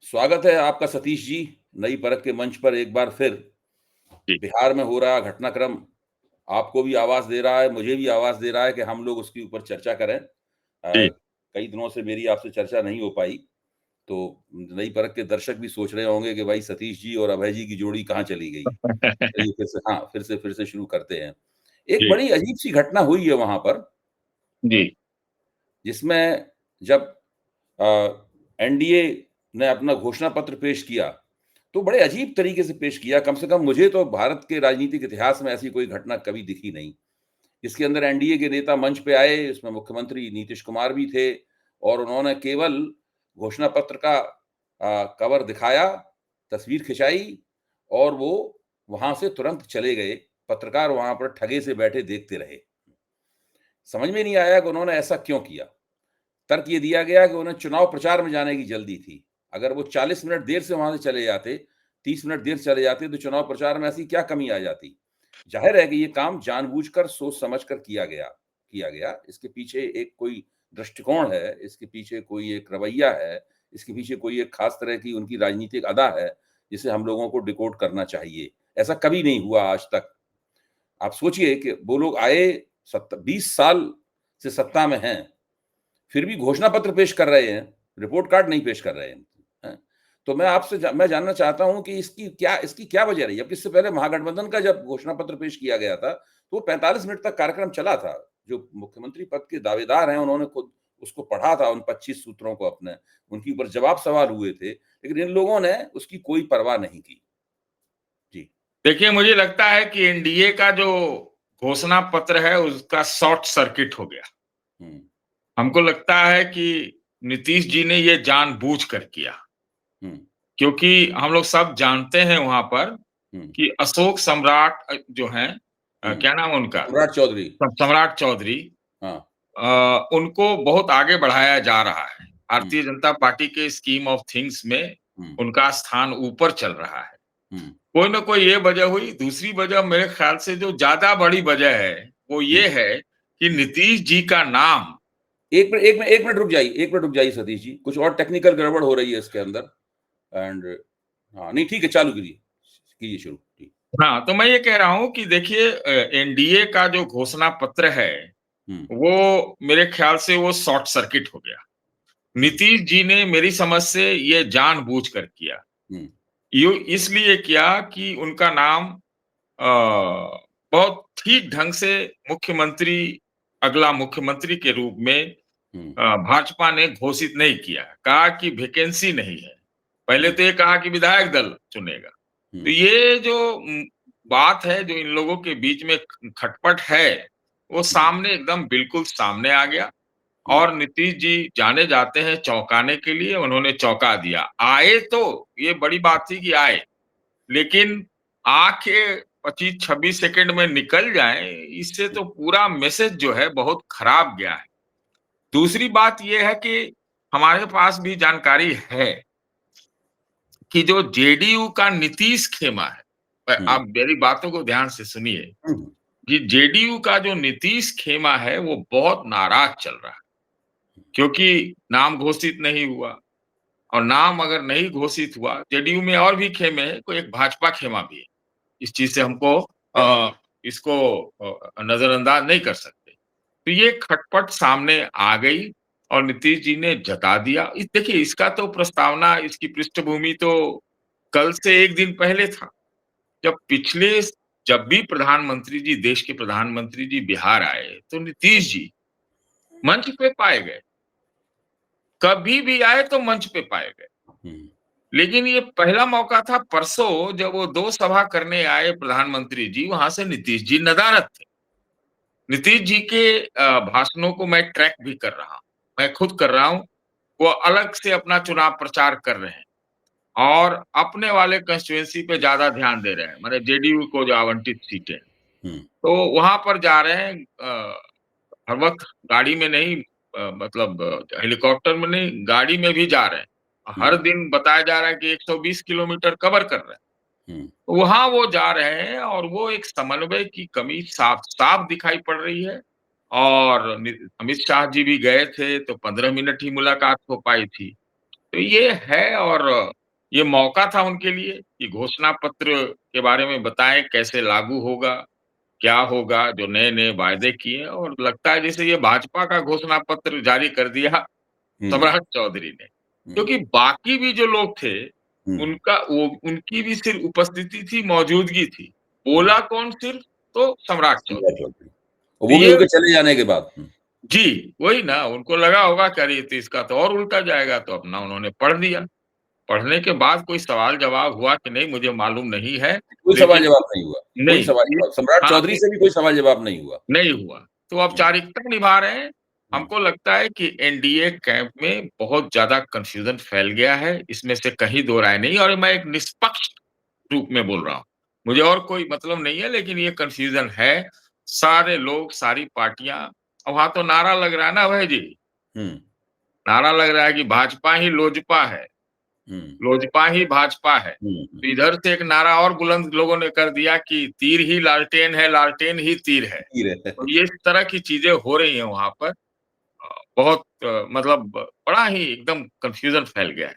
स्वागत है आपका सतीश जी, नई परख के मंच पर एक बार फिर। जी, बिहार में हो रहा घटनाक्रम आपको भी आवाज़ दे रहा है, मुझे भी आवाज़ दे रहा है कि हम लोग उसके ऊपर चर्चा करें। जी। कई दिनों से मेरी आपसे चर्चा नहीं हो पाई, तो नई परख के दर्शक भी सोच रहे होंगे कि भाई सतीश जी और अभय जी की जोड़ी कहाँ चली गई? चलिए फिर से शुरू करते हैं। एक जी, बड़ी अजीब-सी घटना हुई है वहाँ पर, जी। जिसमें जब एनडीए ने अपना घोषणा पत्र पेश किया, तो बड़े अजीब तरीके से पेश किया। कम से कम मुझे तो भारत के राजनीतिक इतिहास में ऐसी कोई घटना कभी दिखी नहीं। इसके अंदर एनडीए के नेता मंच पे आए, इसमें मुख्यमंत्री नीतीश कुमार भी थे और उन्होंने केवल घोषणा पत्र का कवर दिखाया, तस्वीर खिंचाई और वो वहाँ से तुरंत चले गए। पत्रकार वहाँ पर ठगे से बैठे देखते रहे। समझ में नहीं आया कि उन्होंने ऐसा क्यों किया? तर्क ये दिया गया कि उन्हें चुनाव प्रचार में जाने की जल्दी थी। अगर वो 40 मिनट देर से वहाँ से चले जाते, 30 मिनट देर से चले जाते, तो चुनाव प्रचार में ऐसी क्या कमी आ जाती? ज़ाहिर है कि ये काम जानबूझकर, सोच-समझ कर किया गया। इसके पीछे एक कोई दृष्टिकोण है, इसके पीछे कोई एक रवैया है, इसके पीछे कोई एक ख़ास तरह की उनकी राजनीतिक अदा है, जिसे हम लोगों को डिकोड करना चाहिए। ऐसा कभी नहीं हुआ आज तक। आप सोचिए कि वो लोग आए 20 साल से सत्ता में हैं, फिर भी घोषणा पत्र पेश कर रहे हैं, रिपोर्ट कार्ड नहीं पेश कर रहे हैं। हैं? तो मैं जानना चाहता हूँ कि इसकी क्या वजह रही? अब इससे पहले महागठबंधन का जब घोषणा पत्र पेश किया गया था, तो वो 45 मिनट तक कार्यक्रम चला था। जो मुख्यमंत्री पद के दावेदार हैं, उन्होंने खुद उसको पढ़ा था, उन 25 सूत्रों को अपने, उनके ऊपर जवाब सवाल हुए थे, लेकिन इन लोगों ने उसकी कोई परवाह नहीं की। जी। देखिए, मुझे लगता है कि एनडीए का जो घोषणा पत्र है, उसका शॉर्ट सर्किट हो गया। हुँ, हमको लगता है कि नीतीश जी ने ये जानबूझकर किया, हुँ, क्योंकि हम लोग सब जानते हैं वहाँ पर हुँ, कि अशोक सम्राट जो हैं हुँ। क्या नाम है उनका? सम्राट चौधरी। सम्राट चौधरी। हाँ। उनको बहुत आगे बढ़ाया जा रहा है। हुँ, भारतीय जनता पार्टी के स्कीम ऑफ थिंग्स में हुँ, उनका स्थान ऊपर चल रहा है। हुँ, कोई ना कोई ये वजह हुई, दूसरी वजह मेरे ख़्याल से जो ज़्यादा बड़ी वजह है, वो हुँ, ये है कि हुँ। नीतीश जी का नाम। 1 मिनट रुक जाइए सतीश जी, कुछ और टेक्निकल गड़बड़ हो रही है इसके अंदर एंड हाँ, नहीं ठीक है, चालू कीजिए, कीजिए शुरू। जी। हाँ, तो मैं ये कह रहा हूँ कि देखिए एनडीए का जो घोषणा पत्र है, हुँ, वो मेरे ख़्याल से वो शॉर्ट सर्किट हो गया। हुँ, नीतीश जी ने मेरी समझ से ये जानबूझकर किया। हुँ, यूँ इसलिए किया कि उनका नाम बहुत ठीक ढंग से मुख्यमंत्री अगला मुख्यमंत्री के रूप में हुँ, भाजपा ने घोषित नहीं किया। कहा कि वैकेंसी नहीं है। पहले हुँ, तो ये कहा कि विधायक दल चुनेगा। तो हुँ, ये जो बात है जो इन लोगों के बीच में खटपट है, वो हुँ, सामने एकदम बिल्कुल सामने आ गया हुँ, और नीतीश जी जाने जाते हैं चौंकाने के लिए, उन्होंने चौंका दिया। आए तो ये बड़ी बात थी कि आए। लेकिन आके 25-26 सेकंड में निकल जाएँ, इससे तो पूरा मैसेज जो है बहुत खराब गया है। दूसरी बात ये है कि हमारे पास भी जानकारी है कि जो जेडीयू का नीतीश खेमा है, हुँ, आप मेरी बातों को ध्यान से सुनिए हुँ, कि जेडीयू का जो नीतीश खेमा है, वो बहुत नाराज़ चल रहा है, क्योंकि नाम घोषित नहीं हुआ और नाम अगर नहीं घोषित हुआ, जेडीयू में और भी खेमे हैं, कोई एक भाजपा खेमा भी है। इस चीज़ से हमको इसको नज़रअंदाज नहीं कर सकते। तो ये खटपट सामने आ गई और नीतीश जी ने जता दिया। इस देखिए इसका तो प्रस्तावना इसकी पृष्ठभूमि तो कल से 1 दिन पहले था। जब पिछले जब भी प्रधानमंत्री जी देश के प्रधानमंत्री जी बिहार आए, तो नीतीश जी मंच पे पाए गए। कभी भी आए तो मंच पे पाए गए। हुँ, लेकिन ये पहला मौका था परसों जब वो 2 सभा करने आए प्रधानमंत्री जी, वहाँ से नीतीश जी नदारद थे। नीतीश जी के भाषणों को मैं ट्रैक भी कर रहा हूँ। मैं खुद कर रहा हूँ। वो अलग से अपना चुनाव प्रचार कर रहे हैं और अपने वाले कंस्टिट्यूएंसी पे ज़्यादा ध्यान दे रहे हैं, माने जेडीयू को जो आवंटित सीटें हैं। हुँ, तो वहाँ पर जा रहे हैं हर वक़्त गाड़ी में नहीं मतलब हेलीकॉप्टर में नहीं, गाड़ी में भी जा रहे हैं। हुँ, हर दिन बताया जा रहा है कि 120 किलोमीटर कवर कर रहे हैं। हुँ, वहाँ वो जा रहे हैं और वो एक समन्वय की कमी साफ-साफ दिखाई पड़ रही है और नि अमित शाह जी भी गए थे, तो 15 मिनट ही मुलाकात हो पाई थी। तो ये है और ये मौका था उनके लिए कि घोषणा पत्र के बारे में बताएँ कैसे लागू होगा, क्या होगा, जो नए-नए वायदे किए और लगता है जैसे ये भाजपा का घोषणा पत्र जारी कर दिया हुँ, सम्राट चौधरी ने। हुँ, क्योंकि बाकी भी जो लोग थे, हुँ, उनकी भी सिर्फ़ उपस्थिति थी, मौजूदगी थी। हुँ। बोला कौन सिर्फ़? तो सम्राट चौधरी। सम्राट चौधरी और तो वो भी ये उनके चले जाने के बाद। जी, वही ना उनको लगा होगा कि अरे! ये तो इसका तो और उल्टा जाएगा, तो अपना उन्होंने पढ़ दिया। पढ़ने के बाद कोई सवाल-जवाब हुआ कि नहीं मुझे मालूम नहीं है, कोई लेकिन सवाल-जवाब नहीं हुआ, कोई नहीं, ये सवाल-जवाब सम्राट हाँ, चौधरी से भी कोई सवाल-जवाब नहीं हुआ। नहीं हुआ। तो हुँ, औपचारिकता निभा रहे हैं। हुँ, हमको लगता है कि एनडीए कैंप में बहुत ज़्यादा कन्फ्यूज़न फैल गया है, इसमें से कहीं दो राय नहीं और मैं एक निष्पक्ष रूप में बोल रहा हूँ। मुझे और कोई मतलब नहीं है लेकिन ये कन्फ्यूज़न है। सारे लोग, सारी पार्टियाँ वहाँ तो नारा लग रहा है ना अभय जी, हुँ, नारा लग रहा है कि भाजपा ही लोजपा है, हुँ, लोजपा ही भाजपा है। हुँ, हुँ। तो इधर से एक नारा और बुलंद लोगों ने कर दिया कि तीर ही लालटेन है, लालटेन ही तीर है। तीर तो है। ये इस तरह की चीज़ें हो रही हैं वहाँ पर। बहुत मतलब बड़ा ही एकदम कन्फ्यूज़न फैल गया है।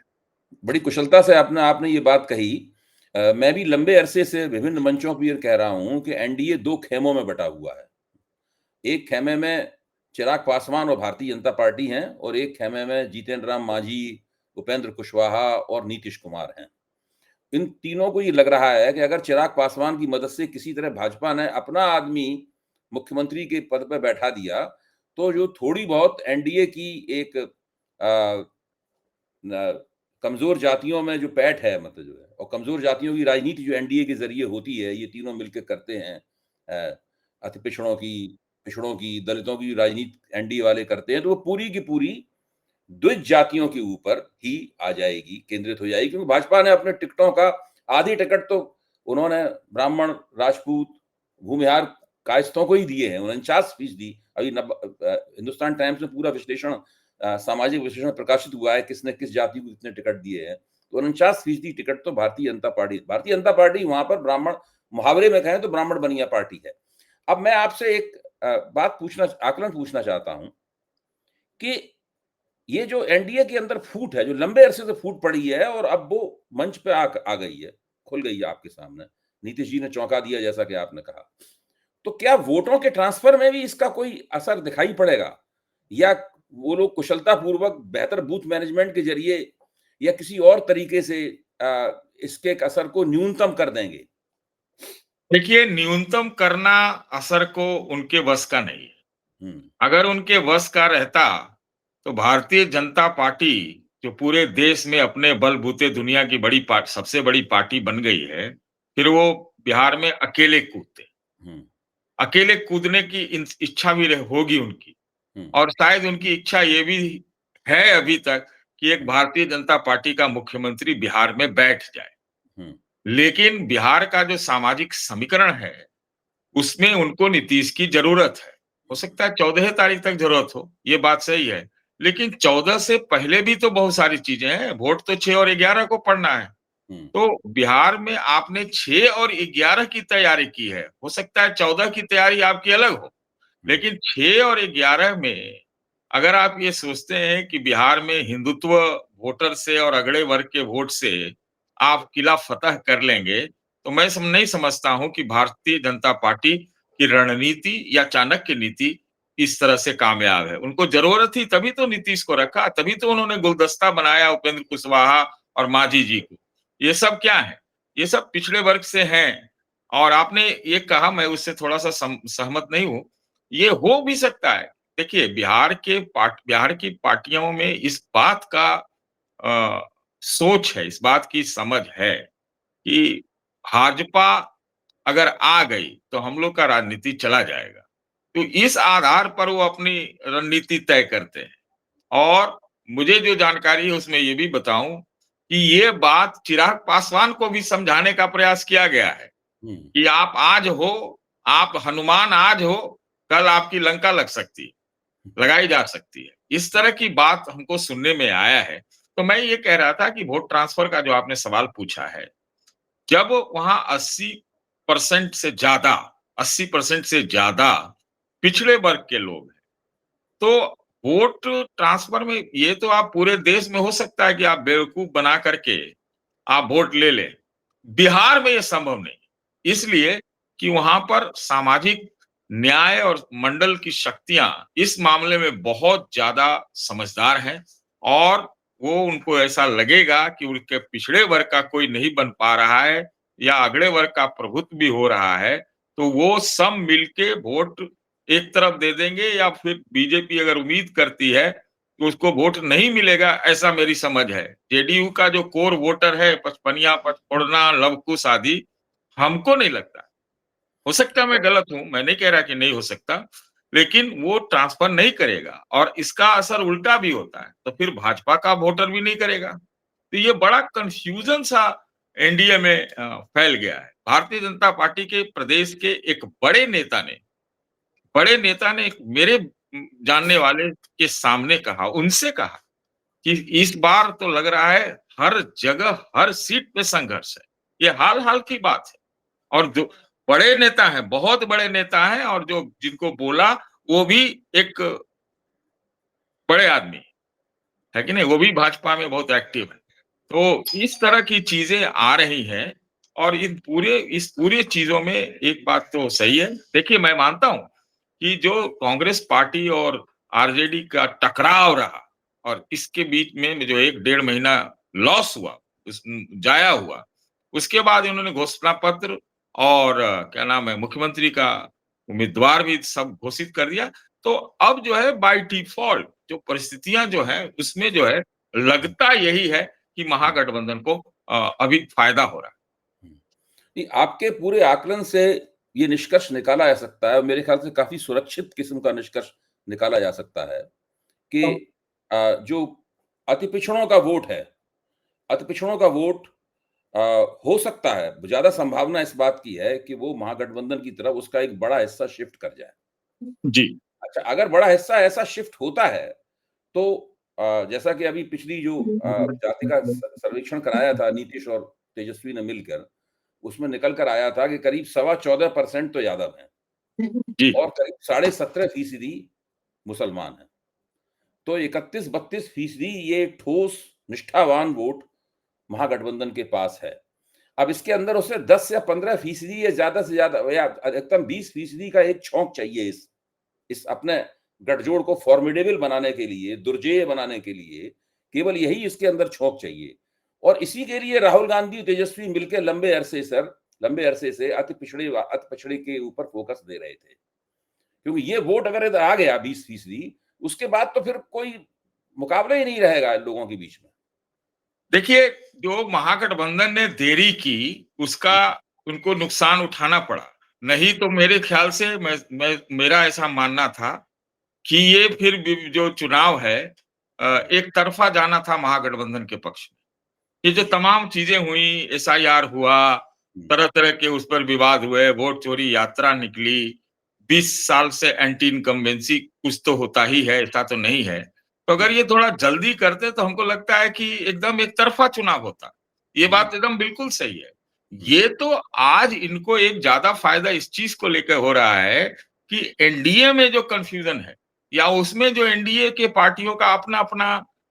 बड़ी कुशलता से आपने आपने ये बात कही। मैं भी लंबे अरसे से विभिन्न मंचों पर ये कह रहा हूँ कि एनडीए 2 खेमों में बँटा हुआ है। एक खेमे में चिराग पासवान और भारतीय जनता पार्टी हैं और एक खेमे में जीतन राम मांझी, उपेंद्र कुशवाहा और नीतीश कुमार हैं। इन तीनों को ये लग रहा है कि अगर चिराग पासवान की मदद से किसी तरह भाजपा ने अपना आदमी मुख्यमंत्री के पद पे बैठा दिया, तो जो थोड़ी बहुत एनडीए की एक न कमज़ोर जातियों में जो पैठ है मतलब जो है और कमज़ोर जातियों की राजनीति जो एनडीए के ज़रिए होती है, ये तीनों मिलके करते हैं। अति पिछड़ों की, दलितों की राजनीति एनडीए वाले करते हैं, तो वो पूरी की पूरी द्विज जातियों के ऊपर ही आ जाएगी, केंद्रित हो जाएगी क्योंकि भाजपा ने अपने टिकटों का आधी टिकट तो उन्होंने ब्राह्मण, राजपूत, भूमिहार, कायस्थों को ही दिए हैं, 49% अभी हिंदुस्तान टाइम्स में पूरा विश्लेषण सामाजिक विश्लेषण प्रकाशित हुआ है, किसने किस जाति को कितने टिकट दिए हैं। तो 49% टिकट तो भारतीय जनता पार्टी वहाँ पर ब्राह्मण मुहावरे में कहें तो ब्राह्मण बनिया पार्टी है। अब मैं आपसे एक बात पूछना आकलन पूछना चाहता हूँ कि ये जो एनडीए के अंदर फूट है, जो लंबे अरसे से फूट पड़ी है और अब वो मंच पे आ गई है, खुल गई है आपके सामने। नीतीश जी ने चौंका दिया जैसा कि आपने कहा। तो क्या वोटों के ट्रांसफर में भी इसका कोई असर दिखाई पड़ेगा? या वो लोग कुशलतापूर्वक बेहतर बूथ मैनेजमेंट के ज़रिए या किसी और तरीके से इसके एक असर को न्यूनतम कर देंगे? देखिए न्यूनतम करना असर को उनके बस का नहीं है। हुँ, अगर उनके वश का रहता, तो भारतीय जनता पार्टी जो पूरे देश में अपने बलबूते दुनिया की सबसे बड़ी पार्टी बन गई है, फिर वो बिहार में अकेले कूदते। हुँ, अकेले कूदने की इच्छा भी होगी उनकी हुँ, और शायद उनकी इच्छा ये भी है अभी तक कि एक हुँ, भारतीय जनता पार्टी का मुख्यमंत्री बिहार में बैठ जाए। हुँ, लेकिन बिहार का जो सामाजिक समीकरण है, उसमें उनको नीतीश की ज़रूरत है। हो सकता है 14 तारीख तक ज़रूरत हो, ये बात सही है। लेकिन 14 से पहले भी तो बहुत सारी चीज़ें हैं, वोट तो 6 और 11 को पड़ना है। हुँ, तो बिहार में आपने 6 और 11 की तैयारी की है, हो सकता है 14 की तैयारी आपकी अलग हो। हुँ, लेकिन 6 और 11 में अगर आप ये सोचते हैं कि बिहार में हिंदुत्व वोटर से और अगड़े वर्ग के वोट से आप किला फतह कर लेंगे, तो मैं नहीं समझता हूँ कि भारतीय जनता पार्टी की रणनीति या चाणक्य नीति इस तरह से कामयाब है। उनको ज़रूरत थी तभी तो नीतीश को रखा, तभी तो उन्होंने गुलदस्ता बनाया उपेंद्र कुशवाहा और मांझी जी को। ये सब क्या है? ये सब पिछड़े वर्ग से हैं और आपने ये कहा मैं उससे थोड़ा-सा सहमत नहीं हूँ। ये हो भी सकता है। देखिए बिहार की पार्टियों में इस बात का सोच है, इस बात की समझ है कि भाजपा अगर आ गई, तो हम लोग का राजनीति चला जाएगा। तो इस आधार पर वो अपनी रणनीति तय करते हैं और मुझे जो जानकारी है उसमें ये भी बताऊँ कि ये बात चिराग पासवान को भी समझाने का प्रयास किया गया है हुँ, कि आप आज हो, आप हनुमान आज हो, कल आपकी लंका लग सकती है। लगाई जा सकती है। इस तरह की बात हमको सुनने में आया है। तो मैं ये कह रहा था कि वोट ट्रांसफर का जो आपने सवाल पूछा है, जब वहाँ 80% से ज़्यादा 80% से ज़्यादा पिछड़े वर्ग के लोग हैं, तो वोट ट्रांसफर में ये तो आप पूरे देश में हो सकता है कि आप बेवकूफ बना करके आप वोट ले लें। बिहार में ये संभव नहीं, इसलिए कि वहां पर सामाजिक न्याय और मंडल की शक्तियां इस मामले में बहुत ज्यादा समझदार हैं और वो उनको ऐसा लगेगा कि उनके पिछड़े वर्ग का कोई नहीं बन पा रहा है या अगड़े वर्ग का प्रभुत्व भी हो रहा है, तो वो सब मिलके वोट एक तरफ दे देंगे या फिर बीजेपी अगर उम्मीद करती है कि उसको वोट नहीं मिलेगा, ऐसा मेरी समझ है। जेडीयू का जो कोर वोटर है, पचपनिया, पचफोड़ना, लवकुश आदि, हमको नहीं लगता। हो सकता है मैं गलत हूँ, मैं नहीं कह रहा कि नहीं हो सकता, लेकिन वो ट्रांसफर नहीं करेगा और इसका असर उल्टा भी होता है, तो फिर भाजपा का वोटर भी नहीं करेगा। तो ये बड़ा कन्फ्यूजन सा एनडीए में फैल गया है। भारतीय जनता पार्टी के प्रदेश के एक बड़े नेता ने मेरे जानने वाले के सामने कहा, उनसे कहा कि इस बार तो लग रहा है हर जगह, हर सीट पे संघर्ष है। ये हाल-हाल की बात है और जो बड़े नेता हैं, बहुत बड़े नेता हैं और जो जिनको बोला वो भी एक बड़े आदमी, है कि नहीं? वो भी भाजपा में बहुत एक्टिव है। तो इस तरह की चीज़ें आ रही हैं और इस पूरे चीज़ों में एक बात तो सही है। देखिए, मैं मानता हूँ कि जो कांग्रेस पार्टी और आरजेडी का टकराव रहा और इसके बीच में जो 1 डेढ़ महीना लॉस हुआ, जाया हुआ, उसके बाद इन्होंने घोषणा पत्र और क्या नाम है, मुख्यमंत्री का उम्मीदवार भी सब घोषित कर दिया। तो अब जो है बाय डिफ़ॉल्ट जो परिस्थितियाँ जो हैं, उसमें जो है लगता यही है कि महागठबंधन को अभी फ़ायदा हो रहा है। हुँ। नहीं, आपके पूरे आकलन से ये निष्कर्ष निकाला जा सकता है और मेरे ख़्याल से काफ़ी सुरक्षित किस्म का निष्कर्ष निकाला जा सकता है कि जो अति पिछड़ों का वोट है, अति पिछड़ों का वोट अ, हो सकता है, ज़्यादा संभावना इस बात की है कि वो महागठबंधन की तरफ उसका एक बड़ा हिस्सा शिफ्ट कर जाए। जी। अच्छा, अगर बड़ा हिस्सा ऐसा शिफ्ट होता है, तो जैसा कि अभी पिछली जो जाति का सर्वेक्षण कराया था नीतीश और तेजस्वी ने मिलकर, उसमें निकल कर आया था कि करीब सवा 14% तो यादव हैं जी। और करीब साढ़े 17% मुसलमान हैं। तो 31-32% ये ठोस निष्ठावान वोट महागठबंधन के पास है। अब इसके अंदर उसे 10 या 15% या ज़्यादा से ज़्यादा या अधिकतम 20% का एक छौंक चाहिए इस अपने गठजोड़ को फ़ॉर्मिडेबल बनाने के लिए, दुर्जेय बनाने के लिए, केवल यही इसके अंदर छौंक चाहिए। और इसी के लिए राहुल गांधी और तेजस्वी मिलके लंबे अरसे से अति पिछड़े के ऊपर फ़ोकस दे रहे थे। क्योंकि ये वोट अगर इधर आ गया 20% उसके बाद तो फिर कोई मुकाबला ही नहीं रहेगा इन लोगों के बीच में। देखिए, जो महागठबंधन ने देरी की, उसका उनको नुकसान उठाना पड़ा। नहीं तो मेरे ख़्याल से मैं मेरा ऐसा मानना था कि ये फिर जो चुनाव है एक तरफ़ा जाना था महागठबंधन के पक्ष में। ये जो तमाम चीज़ें हुई, एसआईआर हुआ, हुँ, तरह-तरह के उस पर विवाद हुए, वोट चोरी यात्रा निकली, 20 साल से एंटी इनकम्बेंसी कुछ तो होता ही है, ऐसा तो नहीं है। तो हुँ, अगर ये थोड़ा जल्दी करते तो हमको लगता है कि एकदम एक तरफ़ा चुनाव होता। ये हुँ, बात एकदम बिल्कुल सही है। हुँ, ये तो आज इनको एक ज़्यादा फ़ायदा इस चीज़ को लेकर हो रहा है कि एनडीए में जो कन्फ्यूज़न है या उसमें जो एनडीए के पार्टियों का अपना-अपना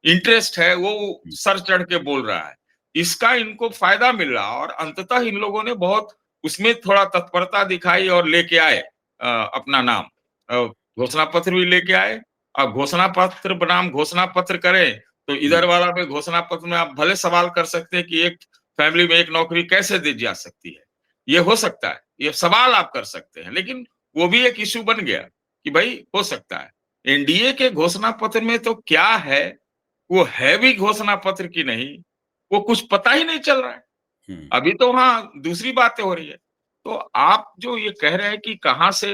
इंटरेस्ट है, वो हुँ, सर चढ़ के बोल रहा है। इसका इनको फ़ायदा मिल रहा और अंततः इन लोगों ने बहुत उसमें थोड़ा तत्परता दिखाई और लेके आए अपना नाम। अ, घोषणा पत्र भी लेके आए। अब घोषणा पत्र बनाम घोषणा पत्र करें, तो हुँ, इधर वाला पे घोषणा पत्र में आप भले सवाल कर सकते हैं कि एक फैमिली में एक नौकरी कैसे दी जा सकती है? ये हो सकता है, ये सवाल आप कर सकते हैं, लेकिन वो भी एक इश्यू बन गया कि भई हो सकता है। एनडीए के घोषणा पत्र में तो क्या है, वो है भी घोषणा पत्र की नहीं, वो कुछ पता ही नहीं चल रहा है। हुँ, अभी तो वहाँ दूसरी बातें हो रही है। तो आप जो ये कह रहे हैं कि कहाँ से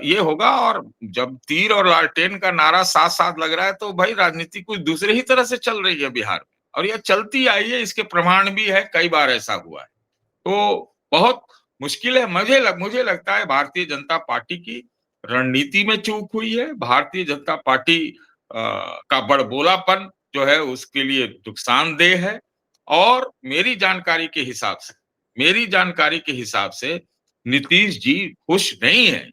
ये होगा और जब तीर और लालटेन का नारा साथ-साथ लग रहा है तो भाई राजनीति कुछ दूसरे ही तरह से चल रही है बिहार में और ये चलती आई है, इसके प्रमाण भी है, कई बार ऐसा हुआ है। तो बहुत मुश्किल है, मुझे लगता है भारतीय जनता पार्टी की रणनीति में चूक हुई है। भारतीय जनता पार्टी का बड़बोलापन जो है उसके लिए नुकसानदेह है और मेरी जानकारी के हिसाब से नीतीश जी खुश नहीं हैं,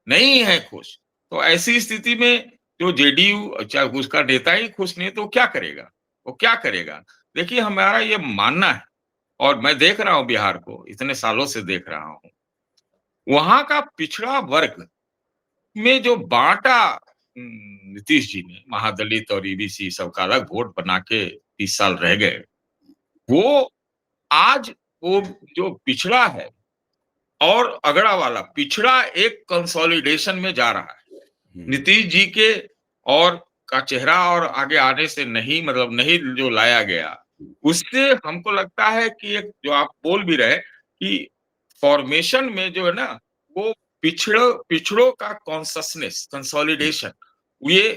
नहीं हैं खुश। तो ऐसी स्थिति में जो जेडीयू चाहे उसका नेता ही खुश नहीं है तो क्या करेगा? वो क्या करेगा? देखिए हमारा ये मानना है और मैं देख रहा हूँ बिहार को, इतने सालों से देख रहा हूँ। वहाँ का पिछड़ा वर्ग में जो बाँटा नीतीश जी ने महादलित और ईबीसी सबका अलग वोट बना के 30 साल रह गए। वो आज वो जो पिछड़ा है और अगड़ा वाला पिछड़ा एक कंसोलिडेशन में जा रहा है। हुँ। नीतीश जी के और का चेहरा और आगे आने से नहीं मतलब नहीं जो लाया गया, उससे हमको लगता है कि एक जो आप बोल भी रहे कि फॉर्मेशन में जो है ना, वो पिछड़ों का कॉन्शसनेस, कंसोलिडेशन ये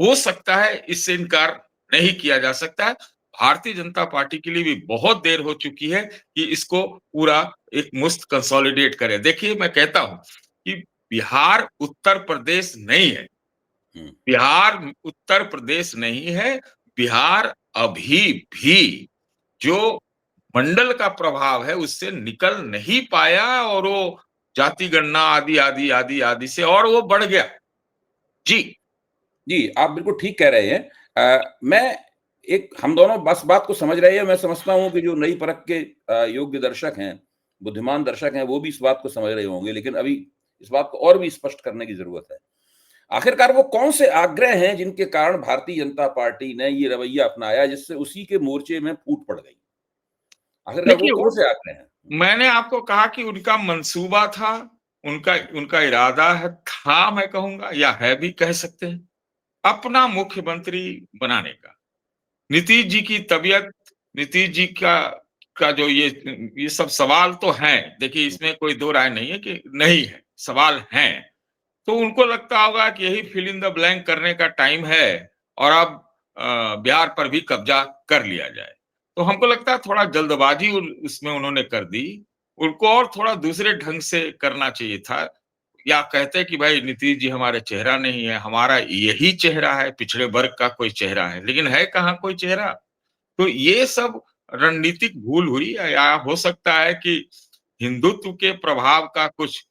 हो सकता है, इससे इनकार नहीं किया जा सकता है। भारतीय जनता पार्टी के लिए भी बहुत देर हो चुकी है कि इसको पूरा एक मुश्त कंसोलिडेट करे। देखिए मैं कहता हूँ कि बिहार उत्तर प्रदेश नहीं है। हुँ। बिहार उत्तर प्रदेश नहीं है, बिहार अभी भी जो मंडल का प्रभाव है उससे निकल नहीं पाया और वो जाति गणना आदि, आदि, आदि, आदि से और वो बढ़ गया। जी। जी, आप बिल्कुल ठीक कह रहे हैं। मैं एक हम दोनों बस बात को समझ रहे हैं, मैं समझता हूँ कि जो नई परख के योग्य दर्शक हैं, बुद्धिमान दर्शक हैं, वो भी इस बात को समझ रहे होंगे, लेकिन अभी इस बात को और भी स्पष्ट करने की ज़रूरत है। आखिरकार वो कौन से आग्रह हैं जिनके कारण भारतीय जनता पार्टी ने ये रवैया अपनाया जिससे उसी के मोर्चे में फूट पड़ गई? आखिरकार वो देखिए कौन वो से आग्रह हैं? मैंने आपको कहा कि उनका मंसूबा था, उनका उनका इरादा है था मैं कहूँगा या है भी कह सकते हैं, अपना मुख्यमंत्री बनाने का। नीतीश जी की तबीयत, नीतीश जी का जो ये सब सवाल तो हैं, देखिए हुँ, इसमें कोई दो राय नहीं है कि नहीं है, सवाल हैं। तो उनको लगता होगा कि यही फिल इन द ब्लैंक करने का टाइम है और अब बिहार पर भी कब्जा कर लिया जाए। तो हमको लगता है थोड़ा जल्दबाजी उसमें उन्होंने कर दी। उनको और थोड़ा दूसरे ढंग से करना चाहिए था या कहते कि भाई नीतीश जी हमारे चेहरा नहीं है, हमारा यही चेहरा है, पिछड़े वर्ग का कोई चेहरा है, लेकिन है कहाँ कोई चेहरा? तो ये सब रणनीतिक भूल हुई या हो सकता है कि हिंदुत्व के प्रभाव का कुछ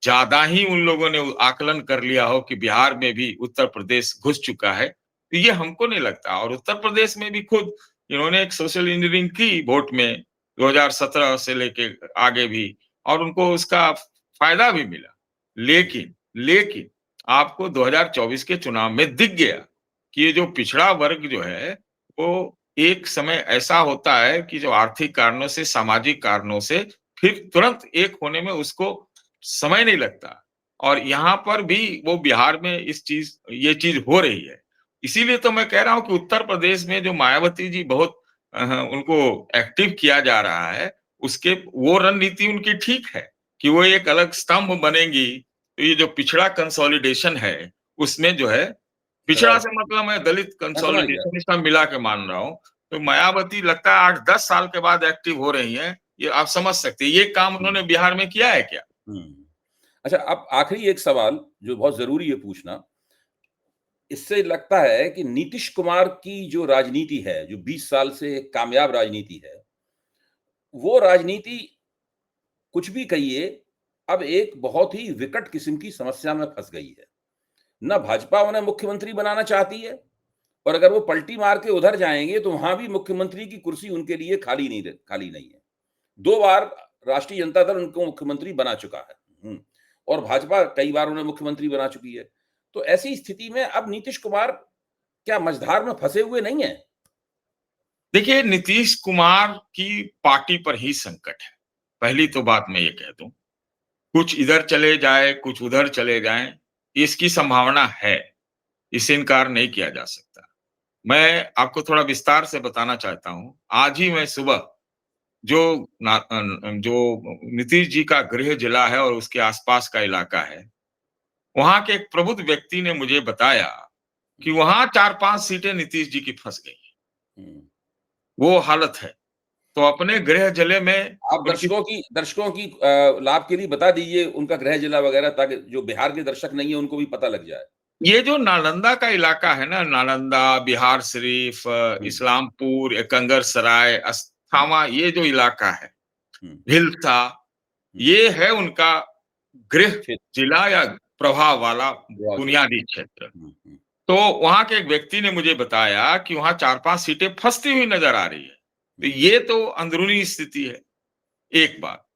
ज़्यादा ही उन लोगों ने आकलन कर लिया हो कि बिहार में भी उत्तर प्रदेश घुस चुका है। तो ये हमको नहीं लगता और उत्तर प्रदेश में भी खुद इन्होंने एक सोशल इंजीनियरिंग की वोट में 2017 से लेके आगे भी और उनको उसका फ़ायदा भी मिला। लेकिन आपको 2024 के चुनाव में दिख गया कि ये जो पिछड़ा वर्ग जो है, वो एक समय ऐसा होता है कि जो आर्थिक कारणों से, सामाजिक कारणों से फिर तुरंत एक होने में उसको समय नहीं लगता और यहाँ पर भी वो बिहार में ये चीज़ हो रही है। इसीलिए तो मैं कह रहा हूँ कि उत्तर प्रदेश में जो मायावती जी बहुत उनको एक्टिव किया जा रहा है, उसके वो रणनीति उनकी ठीक है कि वो एक अलग स्तंभ बनेंगी, तो ये जो पिछड़ा कंसोलिडेशन है, उसमें जो है पिछड़ा राइट, से मतलब मैं दलित मैं समझ गया। कंसोलिडेशन इसका मिला के मान रहा हूँ। तो मायावती लगता है 8-10 साल के बाद एक्टिव हो रही हैं, ये आप समझ सकते हैं। ये काम हुँ, उन्होंने बिहार में किया है क्या? हुँ। अच्छा, अब आखिरी एक सवाल जो बहुत ज़रूरी है पूछना, इससे लगता है कि नीतीश कुमार की जो राजनीति है, जो 20 साल से एक कामयाब राजनीति है, वो राजनीति कुछ भी कहिए, अब एक बहुत ही विकट किस्म की समस्या में फँस गई है। ना भाजपा उन्हें मुख्यमंत्री बनाना चाहती है और अगर वो पलटी मार के उधर जाएँगे, तो वहाँ भी मुख्यमंत्री की कुर्सी उनके लिए खाली नहीं है। 2 बार राष्ट्रीय जनता दल उनको मुख्यमंत्री बना चुका है। और भाजपा कई बार उन्हें मुख्यमंत्री बना चुकी है। तो ऐसी स्थिति में अब नीतीश कुमार क्या मझधार में फँसे हुए नहीं हैं? देखिए, नीतीश कुमार की पार्टी पर ही संकट है। पहली तो बात मैं ये कह दूँ। कुछ इधर चले जाएँ, कुछ उधर चले जाएँ, इसकी संभावना है। इससे इनकार नहीं किया जा सकता। मैं आपको थोड़ा विस्तार से बताना चाहता हूँ। आज ही मैं सुबह जो जो नीतीश जी का गृह जिला है और उसके आस-पास का इलाका है, वहाँ के एक प्रबुद्ध व्यक्ति ने मुझे बताया कि वहाँ 4-5 सीटें नीतीश जी की फँस गई हैं। हुँ। वो हालत है। तो अपने गृह जिले में आप उनकी दर्शकों की लाभ के लिए बता दीजिए उनका गृह जिला वगैरह ताकि जो बिहार के दर्शक नहीं है उनको भी पता लग जाए। ये जो नालंदा का इलाका है ना, नालंदा, बिहार शरीफ, हुँ, इस्लामपुर, एकंगरसराय, हुँ, अस्थामा ये जो इलाका है, हुँ, हिल्सा, हुँ। ये है उनका गृह क्षेत्र जिला या प्रभाव वाला बहुत से बुनियादी क्षेत्र। हुँ, हुँ। तो वहाँ के एक व्यक्ति ने मुझे बताया कि वहाँ 4-5 सीटें फँसती हुई नज़र आ रही है। तो हुँ। ये तो अंदरूनी स्थिति है, एक बात।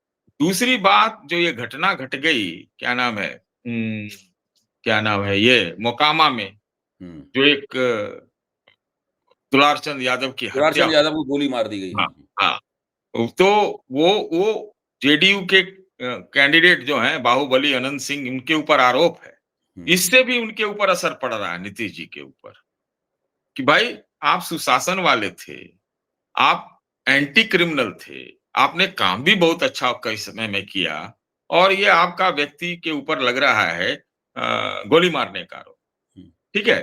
दूसरी बात जो ये घटना घट गई, क्या नाम है क्या नाम है ये मोकामा में, हुँ। जो एक दुलार चंद यादव की शिवराज हत्या चंद्र यादव को गोली मार दी गई। हाँ, हुँ, हुँ। हाँ। तो वो जेडीयू के कैंडिडेट जो हैं बाहुबली अनंत सिंह उनके ऊपर आरोप है। हुँ। इससे भी उनके ऊपर असर पड़ रहा है नीतीश जी के ऊपर, कि भाई आप सुशासन वाले थे, आप एंटी क्रिमिनल थे, आपने काम भी बहुत अच्छा कई समय में किया और ये आपका व्यक्ति के ऊपर लग रहा है गोली मारने का आरोप, हुँ। ठीक है?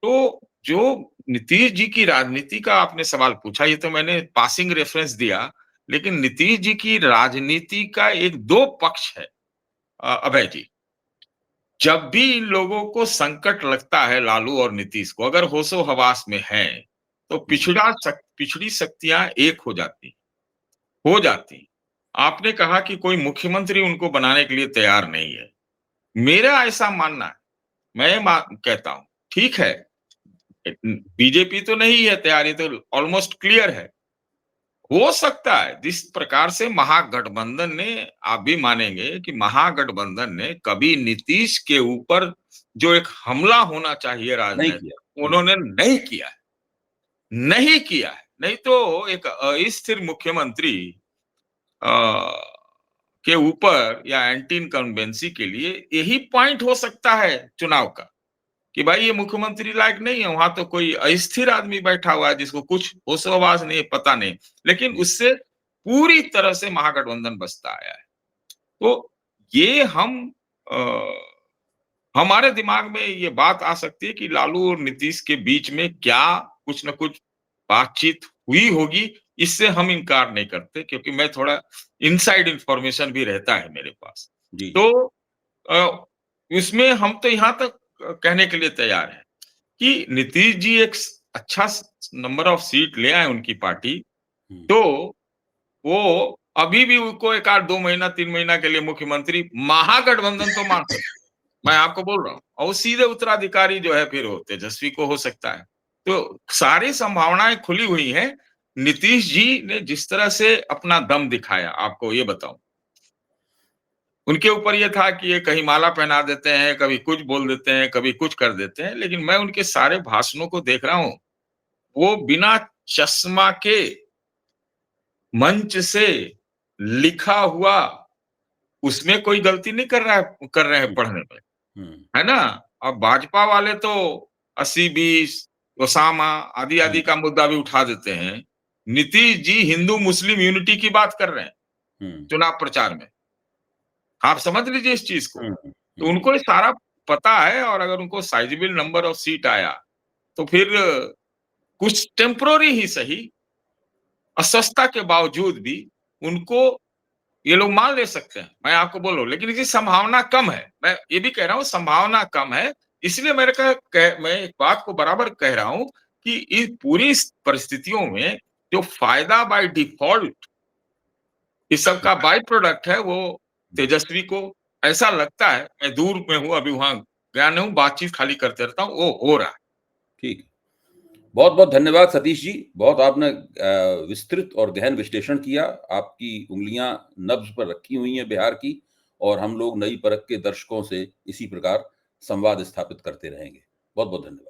तो जो नीतीश जी की राजनीति का आपने सवाल पूछा, ये तो मैंने पासिंग रेफरेंस दिया, लेकिन नीतीश जी की राजनीति का एक 2 पक्ष है अभय जी। जब भी इन लोगों को संकट लगता है लालू और नीतीश को, अगर होशो-हवास में हैं, तो हुँ। पिछड़ी शक्तियाँ एक हो जाती। आपने कहा कि कोई मुख्यमंत्री उनको बनाने के लिए तैयार नहीं है। मेरा ऐसा मानना है, मैं कहता हूँ, ठीक है, बीजेपी तो नहीं है तैयार, ये तो ऑलमोस्ट क्लियर है। हो सकता है जिस प्रकार से महागठबंधन ने आप भी मानेंगे कि महागठबंधन ने कभी नीतीश के ऊपर जो एक हमला होना चाहिए नहीं राजनैतिक, किया। हुँ। उन्होंने नहीं किया है, नहीं किया है। नहीं तो एक अस्थिर मुख्यमंत्री अ, के ऊपर या एंटी इनकम्बेंसी के लिए यही पॉइंट हो सकता है चुनाव का, कि भाई ये मुख्यमंत्री लायक नहीं है, वहां तो कोई अस्थिर आदमी बैठा हुआ है जिसको कुछ होश-हवास नहीं, पता नहीं। लेकिन जी। उससे पूरी तरह से महागठबंधन बचता आया है। तो ये हमारे दिमाग में ये बात आ सकती है कि लालू और नीतीश के बीच में क्या कुछ न कुछ बातचीत हुई होगी, इससे हम इनकार नहीं करते क्योंकि मैं थोड़ा इनसाइड इन्फॉर्मेशन भी रहता है मेरे पास। जी, जी। तो अ, इसमें हम तो यहाँ तक कहने के लिए तैयार हैं कि नीतीश जी एक अच्छा नंबर ऑफ सीट ले आए उनकी पार्टी, हुँ। तो वो अभी भी उनको 1 आध 2 महीना 3 महीना के लिए मुख्यमंत्री महागठबंधन तो मान सकते, मैं आपको बोल रहा हूँ, और वो सीधे उत्तराधिकारी जो है फिर वो तेजस्वी को हो सकता है। तो सारी संभावनाएं खुली हुई हैं। नीतीश जी ने जिस तरह से अपना दम दिखाया, आपको ये बताऊं, उनके ऊपर ये था कि ये कहीं माला पहना देते हैं, कभी कुछ बोल देते हैं, कभी कुछ कर देते हैं, लेकिन मैं उनके सारे भाषणों को देख रहा हूँ, वो बिना चश्मा के मंच से लिखा हुआ, उसमें कोई गलती नहीं कर रहे हैं हुँ, पढ़ने में, हुँ, है ना? और भाजपा वाले तो 80-20 ओसामा हुँ, आदि-आदि का मुद्दा भी उठा देते हैं। नीतीश जी हिंदू-मुस्लिम यूनिटी की बात कर रहे हैं, हुँ, चुनाव प्रचार में। आप समझ लीजिए इस चीज़ को। हुँ, तो हुँ, उनको ये सारा पता है और अगर उनको साइज़ेबल नंबर ऑफ सीट आया, तो फिर कुछ टेम्परेरी ही सही, अस्वस्थता के बावजूद भी उनको ये लोग मान ले सकते हैं, मैं आपको बोल रहा हूँ, लेकिन इसकी संभावना कम है। मैं ये भी कह रहा हूँ संभावना कम है, इसलिए मैं एक बात को बराबर कह रहा हूँ कि इस पूरी परिस्थितियों में जो फ़ायदा बाय डिफ़ॉल्ट इस सब का बाय प्रोडक्ट है, वो हुँ। तेजस्वी को ऐसा लगता है, मैं दूर में हूँ, अभी वहाँ गया नहीं हूँ, बातचीत खाली करते रहता हूँ, वो हो रहा है। ठीक। बहुत-बहुत धन्यवाद सतीश जी। बहुत आपने विस्तृत और गहन विश्लेषण किया। आपकी उँगलियाँ नब्ज़ पर रखी हुई हैं बिहार की और हम लोग नई परख के दर्शकों से इसी प्रकार संवाद स्थापित करते रहेंगे। बहुत-बहुत धन्यवाद।